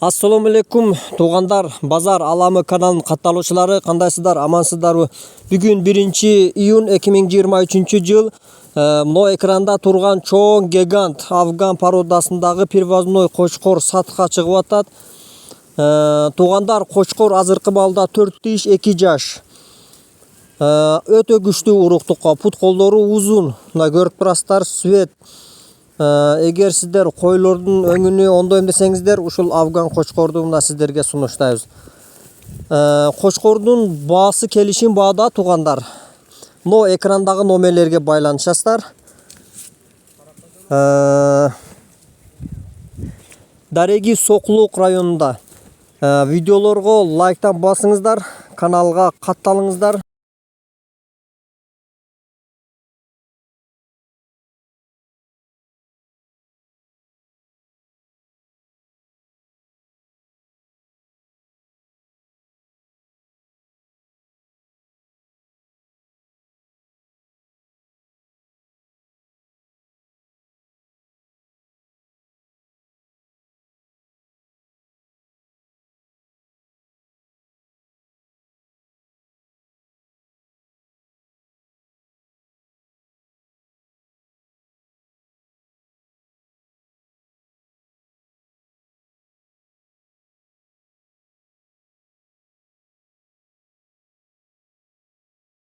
Assalamu алейкум туғандар, базар аламы каналын катталуучулары, кандайсыздар, амансыздарбы? Бүгүн 1-июнь 2023 жыл. Мына экранда турган чоң гигант афган породасындагы привозной кочкор сатка чыгып атат. Туғандар, кочкор азыркы балда 4 тийиш 2 жаш. Өтө күчтүү уруктукка, пут колдору узун. Мына көрүп турасыздар, свет. Эгер сиздер койлордун өңүнү ондойм десеңиздер, ушул афган кочкорду мына сиздерге сунуштайбыз. Кочкордун баасы келишим баада тугандар. Мына экрандагы номерлерге байланышасыздар. Дареги Сокулук районунда. Видеолорго лайктан басыңыздар, каналга катталыңыздар.